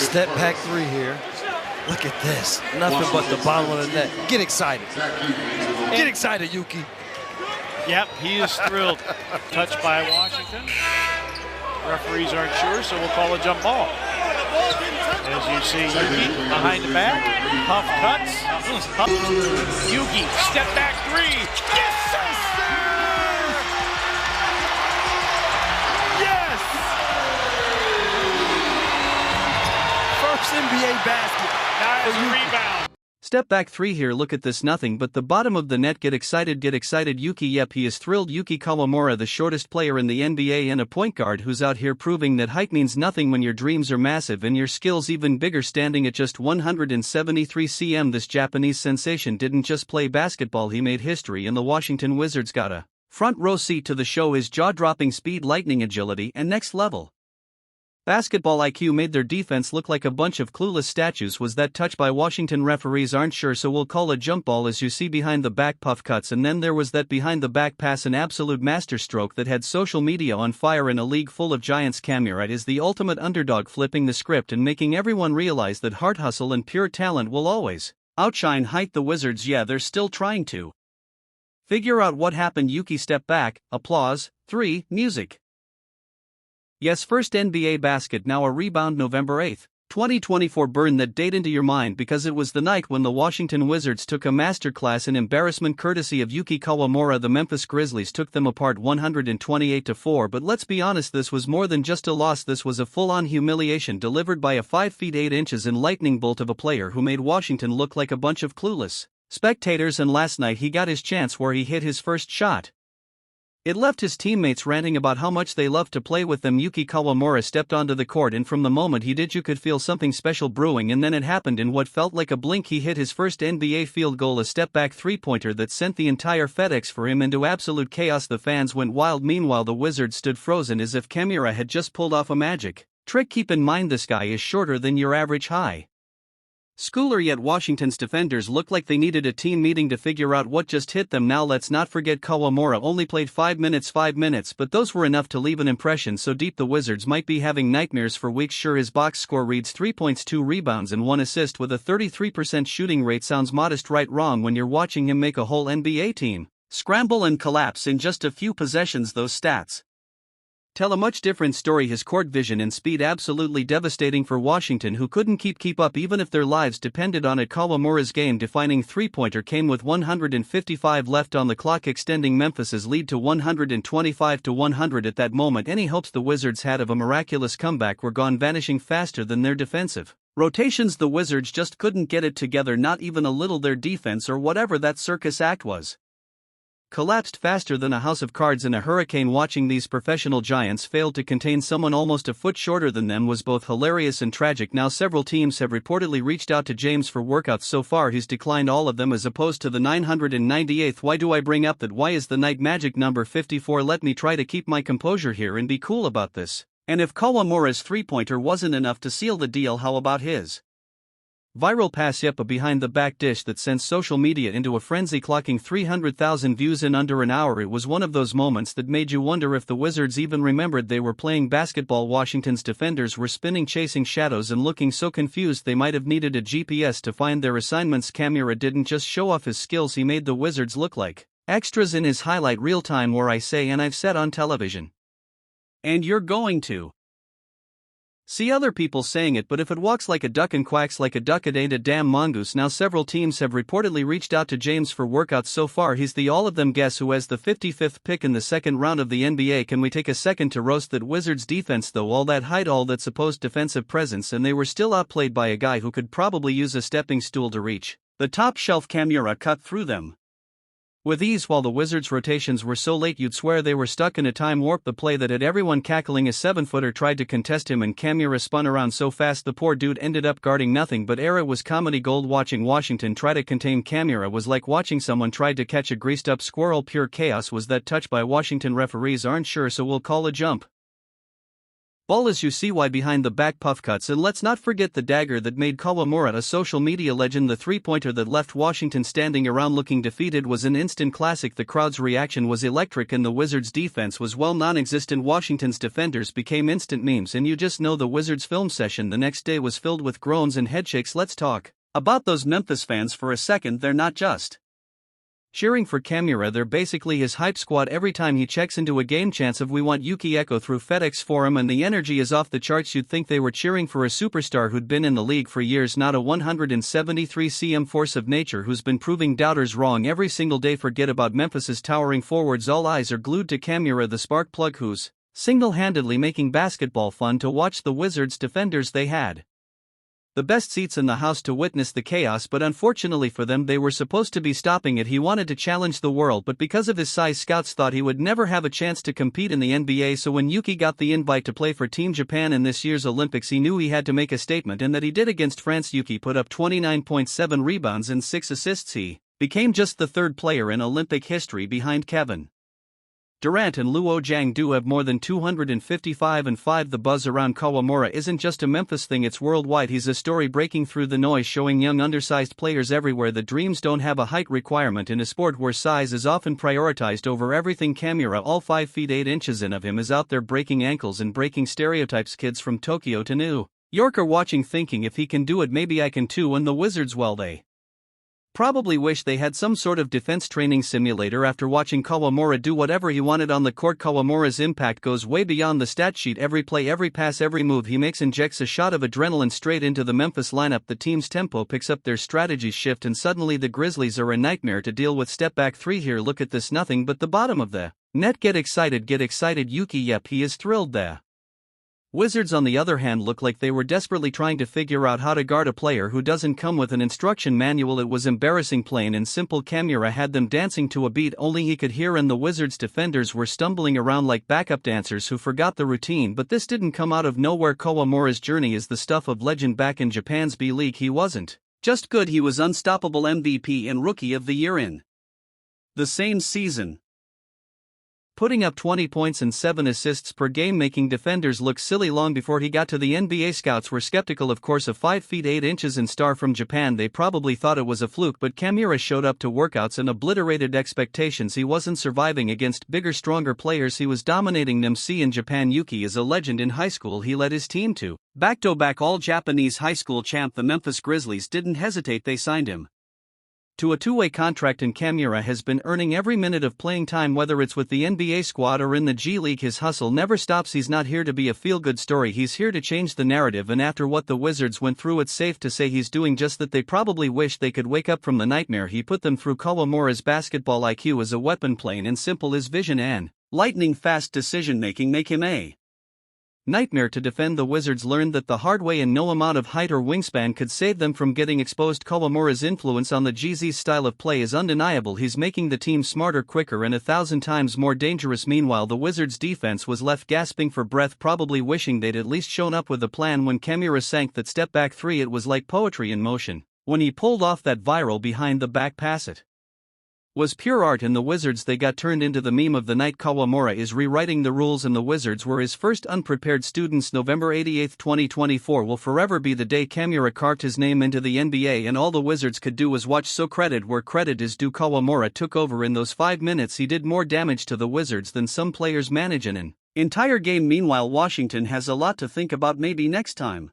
Step back three here. Look at this. Nothing but the bottom of the net. Get excited. Get excited, Yuki. Yep, he is thrilled. Touched by Washington. Referees aren't sure, so we'll call a jump ball. As you see, Yuki behind the back. Puff cuts. Yuki, step back three. Yes, sir! Yes! First NBA basket. Nice rebound. Step back three here, look at this, nothing but the bottom of the net. Get excited Yuki. Yep, he is thrilled. Yuki Kawamura, the shortest player in the NBA and a point guard who's out here proving that height means nothing when your dreams are massive and your skills even bigger. Standing at just 173 cm, this Japanese sensation didn't just play basketball, he made history, and the Washington Wizards got a front row seat to the show. His jaw-dropping speed, lightning agility, and next level basketball IQ made their defense look like a bunch of clueless statues. Was that touch by Washington? Referees aren't sure, so we'll call a jump ball. As you see, behind the back puff cuts, and then there was that behind the back pass, an absolute masterstroke that had social media on fire. In a league full of giants, Kawamura is the ultimate underdog, flipping the script and making everyone realize that heart, hustle, and pure talent will always outshine height. The Wizards, yeah, they're still trying to figure out what happened. Yuki step back, applause, 3, music. Yes, first NBA basket, now a rebound. November 8, 2024. Burn that date into your mind, because it was the night when the Washington Wizards took a masterclass in embarrassment courtesy of Yuki Kawamura. The Memphis Grizzlies took them apart 128-4, but let's be honest, this was more than just a loss. This was a full-on humiliation delivered by a 5 feet 8 inches and lightning bolt of a player who made Washington look like a bunch of clueless spectators. And last night he got his chance where he hit his first shot. It left his teammates ranting about how much they loved to play with them. Yuki Kawamura stepped onto the court, and from the moment he did, you could feel something special brewing, and then it happened in what felt like a blink. He hit his first NBA field goal, a step-back three-pointer that sent the entire FedEx for him into absolute chaos. The fans went wild. Meanwhile, the Wizards stood frozen as if Kawamura had just pulled off a magic trick. Keep in mind, this guy is shorter than your average high schooler, yet Washington's defenders looked like they needed a team meeting to figure out what just hit them. Now let's not forget Kawamura only played 5 minutes, but those were enough to leave an impression so deep the Wizards might be having nightmares for weeks. Sure, his box score reads 3 points, 2 rebounds, and 1 assist with a 33% shooting rate. Sounds modest, right? Wrong when you're watching him make a whole NBA team scramble and collapse in just a few possessions. Those stats tell a much different story. His court vision and speed absolutely devastating for Washington, who couldn't keep up even if their lives depended on it. Kawamura's game-defining three-pointer came with 155 left on the clock, extending Memphis's lead to 125-100. At that moment, any hopes the Wizards had of a miraculous comeback were gone, vanishing faster than their defensive rotations. The Wizards just couldn't get it together, not even a little. Their defense, or whatever that circus act was, collapsed faster than a house of cards in a hurricane. Watching these professional giants fail to contain someone almost a foot shorter than them was both hilarious and tragic. Now several teams have reportedly reached out to James for workouts. So far he's declined all of them, as opposed to the 998th. Why do I bring up that? Why is the night magic number 54? Let me try to keep my composure here and be cool about this. And if Kawamura's three-pointer wasn't enough to seal the deal, how about his viral pass? Yep, a behind-the-back dish that sent social media into a frenzy, clocking 300,000 views in under an hour. It was one of those moments that made you wonder if the Wizards even remembered they were playing basketball. Washington's defenders were spinning, chasing shadows, and looking so confused they might have needed a GPS to find their assignments. Kawamura didn't just show off his skills, he made the Wizards look like extras in his highlight reel. Time where I say, and I've said on television, and you're going to see other people saying it, but if it walks like a duck and quacks like a duck, it ain't a damn mongoose. Now several teams have reportedly reached out to James for workouts. So far he's the all of them. Guess who has the 55th pick in the second round of the NBA? Can we take a second to roast that Wizards defense though? All that height, all that supposed defensive presence, and they were still outplayed by a guy who could probably use a stepping stool to reach the top shelf. Kawamura cut through them with ease, while the Wizards' rotations were so late you'd swear they were stuck in a time warp. The play that had everyone cackling, a 7-footer tried to contest him and Kawamura spun around so fast the poor dude ended up guarding nothing but air. It was comedy gold. Watching Washington try to contain Kawamura was like watching someone try to catch a greased-up squirrel. Pure chaos. Was that touch by Washington? Referees aren't sure, so we'll call a jump Ball as you see why behind the back puff cuts, and let's not forget the dagger that made Kawamura a social media legend. The three-pointer that left Washington standing around looking defeated was an instant classic. The crowd's reaction was electric and the Wizards' defense was well non-existent. Washington's defenders became instant memes, and you just know the Wizards' film session the next day was filled with groans and headshakes. Let's talk about those Memphis fans for a second. They're not just cheering for Kawamura, they're basically his hype squad. Every time he checks into a game, chants of "We want Yuki" echo through FedEx Forum, and the energy is off the charts. You'd think they were cheering for a superstar who'd been in the league for years, not a 173 cm force of nature who's been proving doubters wrong every single day. Forget about Memphis's towering forwards, all eyes are glued to Kawamura, the spark plug who's single-handedly making basketball fun to watch. The Wizards defenders, they had the best seats in the house to witness the chaos, but unfortunately for them, they were supposed to be stopping it. He wanted to challenge the world, but because of his size, scouts thought he would never have a chance to compete in the NBA. So when Yuki got the invite to play for Team Japan in this year's Olympics, he knew he had to make a statement, and that he did against France. Yuki put up 29.7 rebounds and 6 assists. He became just the third player in Olympic history behind Kevin Durant and Luo Jiang do have more than 255 and 5. The buzz around Kawamura isn't just a Memphis thing, it's worldwide. He's a story breaking through the noise, showing young undersized players everywhere that dreams don't have a height requirement in a sport where size is often prioritized over everything. Kawamura, all 5 feet 8 inches in of him, is out there breaking ankles and breaking stereotypes. Kids from Tokyo to New York are watching thinking, if he can do it, maybe I can too. And the Wizards, well, they probably wish they had some sort of defense training simulator after watching Kawamura do whatever he wanted on the court. Kawamura's impact goes way beyond the stat sheet. Every play, every pass, every move he makes injects a shot of adrenaline straight into the Memphis lineup. The team's tempo picks up, their strategies shift, and suddenly the Grizzlies are a nightmare to deal with. Step back three here, look at this, nothing but the bottom of the net. Get excited Yuki. Yep, he is thrilled. The Wizards, on the other hand, look like they were desperately trying to figure out how to guard a player who doesn't come with an instruction manual. It was embarrassing, plain and simple. Kawamura had them dancing to a beat only he could hear, and the Wizards defenders were stumbling around like backup dancers who forgot the routine. But this didn't come out of nowhere. Kawamura's journey is the stuff of legend. Back in Japan's B League, he wasn't just good, he was unstoppable, MVP and Rookie of the Year in the same season, putting up 20 points and 7 assists per game, making defenders look silly. Long before he got to the NBA, scouts were skeptical, of course, of 5 feet 8 inches and star from Japan. They probably thought it was a fluke, but Kawamura showed up to workouts and obliterated expectations. He wasn't surviving against bigger, stronger players, he was dominating them. See, in Japan, Yuki is a legend. In high school, he led his team to back-to-back all-Japanese high school champ. The Memphis Grizzlies didn't hesitate, they signed him to a 2-way contract, and Kawamura has been earning every minute of playing time, whether it's with the NBA squad or in the G League. His hustle never stops. He's not here to be a feel-good story, he's here to change the narrative, and after what the Wizards went through, it's safe to say he's doing just that. They probably wish they could wake up from the nightmare he put them through. Kawamura's basketball IQ is a weapon, plain and simple. His vision and lightning-fast decision-making make him a nightmare to defend. The Wizards learned that the hard way, and no amount of height or wingspan could save them from getting exposed. Kawamura's influence on the GZ's style of play is undeniable. He's making the team smarter, quicker, and 1,000 times more dangerous. Meanwhile, the Wizards' defense was left gasping for breath, probably wishing they'd at least shown up with a plan. When Kawamura sank that step-back three, it was like poetry in motion. When he pulled off that viral behind-the-back pass, it was pure art, and the Wizards, they got turned into the meme of the night. Kawamura is rewriting the rules, and the Wizards were his first unprepared students. November 88, 2024 will forever be the day Kawamura carved his name into the NBA, and all the Wizards could do was watch. So credit where credit is due. Kawamura took over in those 5 minutes. He did more damage to the Wizards than some players manage in an entire game. Meanwhile, Washington has a lot to think about. Maybe next time